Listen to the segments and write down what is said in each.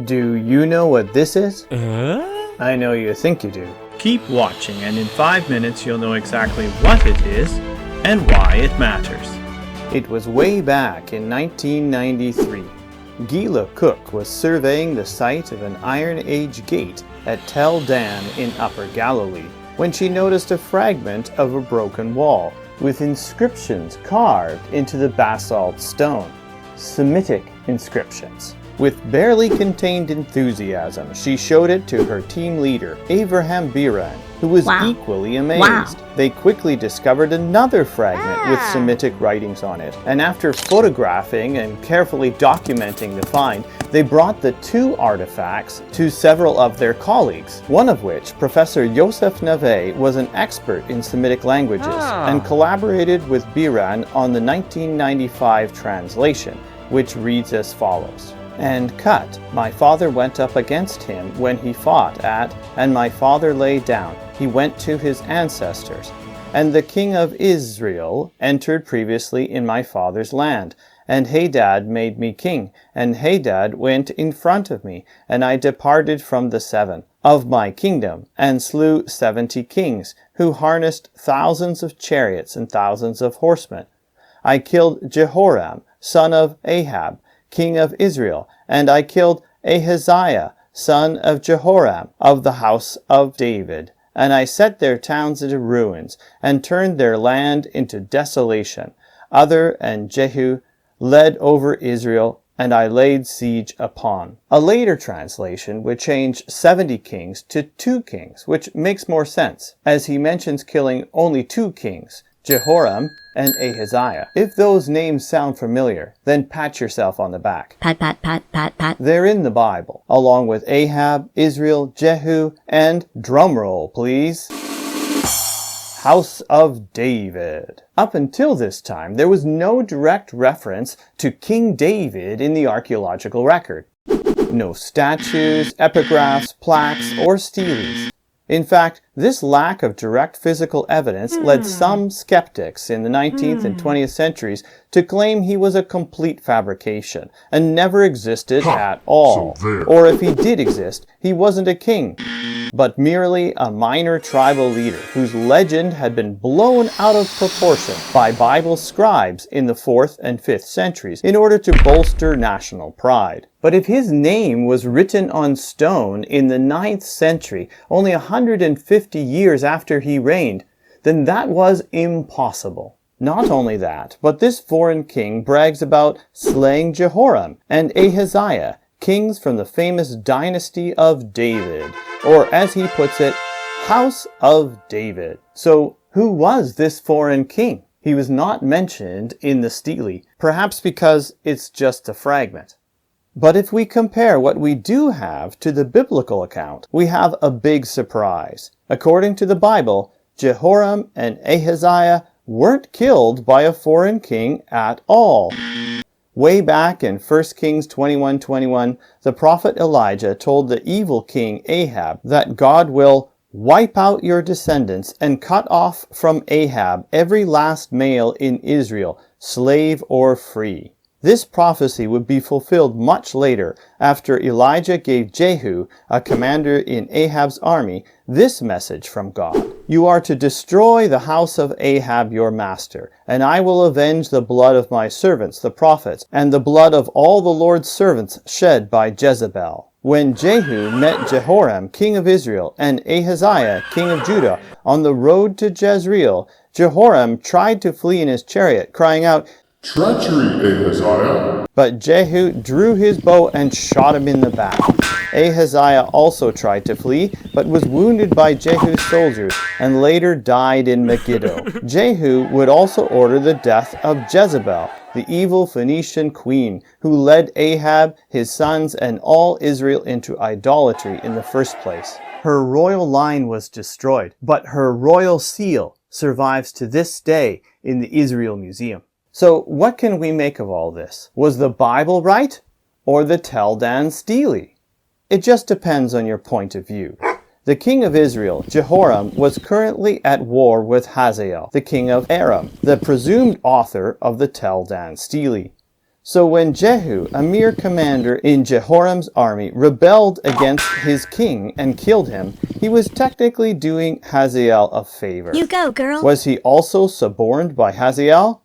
Do you know what this is? I know you think you do. Keep watching, and in 5 minutes you'll know exactly what it is and why it matters. It was way back in 1993. Gila Cook was surveying the site of an Iron Age gate at Tel Dan in Upper Galilee when she noticed a fragment of a broken wall with inscriptions carved into the basalt stone. Semitic inscriptions. With barely contained enthusiasm, she showed it to her team leader, Avraham Biran, who was equally amazed. They quickly discovered another fragment with Semitic writings on it, and after photographing and carefully documenting the find, they brought the two artifacts to several of their colleagues, one of which, Professor Yosef Nave, was an expert in Semitic languages and collaborated with Biran on the 1995 translation, which reads as follows. And cut, my father went up against him when he fought at, and my father lay down. He went to his ancestors. And the king of Israel entered previously in my father's land. And Hadad made me king. And Hadad went in front of me. And I departed from the 7 of my kingdom, and slew 70 kings, who harnessed thousands of chariots and thousands of horsemen. I killed Jehoram, son of Ahab, king of Israel, and I killed Ahaziah, son of Jehoram, of the house of David. And I set their towns into ruins, and turned their land into desolation. Other and Jehu led over Israel, and I laid siege upon. A later translation would change 70 kings to 2 kings, which makes more sense, as he mentions killing only 2 kings, Jehoram and Ahaziah. If those names sound familiar, then pat yourself on the back. Pat. They're in the Bible, along with Ahab, Israel, Jehu, and, drumroll please, House of David. Up until this time, there was no direct reference to King David in the archaeological record. No statues, epigraphs, plaques, or steles. In fact, this lack of direct physical evidence led some skeptics in the 19th and 20th centuries to claim he was a complete fabrication and never existed at all. Or if he did exist, he wasn't a king, but merely a minor tribal leader whose legend had been blown out of proportion by Bible scribes in the 4th and 5th centuries in order to bolster national pride. But if his name was written on stone in the 9th century, only 150 years after he reigned, then that was impossible. Not only that, but this foreign king brags about slaying Jehoram and Ahaziah, kings from the famous dynasty of David, or as he puts it, House of David. So who was this foreign king? He was not mentioned in the stele, perhaps because it's just a fragment. But if we compare what we do have to the biblical account, we have a big surprise. According to the Bible, Jehoram and Ahaziah weren't killed by a foreign king at all. Way back in 1 Kings 21:21, the prophet Elijah told the evil king Ahab that God will wipe out your descendants and cut off from Ahab every last male in Israel, slave or free. This prophecy would be fulfilled much later, after Elijah gave Jehu, a commander in Ahab's army, this message from God. You are to destroy the house of Ahab your master, and I will avenge the blood of my servants, the prophets, and the blood of all the Lord's servants shed by Jezebel. When Jehu met Jehoram, king of Israel, and Ahaziah, king of Judah, on the road to Jezreel, Jehoram tried to flee in his chariot, crying out, "Treachery, Ahaziah!" But Jehu drew his bow and shot him in the back. Ahaziah also tried to flee, but was wounded by Jehu's soldiers and later died in Megiddo. Jehu would also order the death of Jezebel, the evil Phoenician queen, who led Ahab, his sons, and all Israel into idolatry in the first place. Her royal line was destroyed, but her royal seal survives to this day in the Israel Museum. So what can we make of all this? Was the Bible right? Or the Tel Dan Stele? It just depends on your point of view. The king of Israel, Jehoram, was currently at war with Hazael, the king of Aram, the presumed author of the Tel Dan Stele. So when Jehu, a mere commander in Jehoram's army, rebelled against his king and killed him, he was technically doing Hazael a favor. You go, girl. Was he also suborned by Hazael?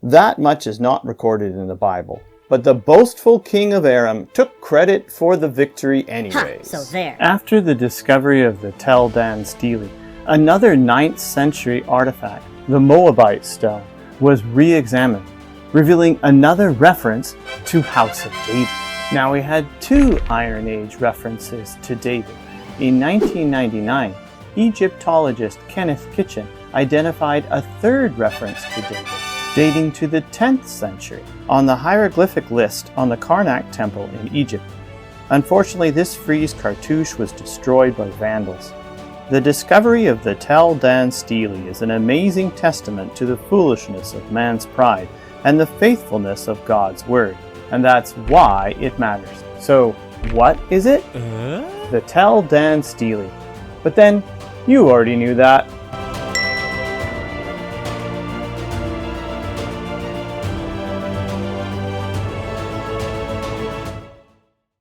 That much is not recorded in the Bible. But the boastful king of Aram took credit for the victory anyways. So there. After the discovery of the Tel Dan Stele, another 9th century artifact, the Moabite stone, was re-examined, revealing another reference to House of David. Now we had 2 Iron Age references to David. In 1999, Egyptologist Kenneth Kitchen identified a 3rd reference to David, dating to the 10th century, on the hieroglyphic list on the Karnak temple in Egypt. Unfortunately, this frieze cartouche was destroyed by vandals. The discovery of the Tel Dan Stele is an amazing testament to the foolishness of man's pride and the faithfulness of God's word, and that's why it matters. So, what is it? The Tel Dan Stele. But then, you already knew that.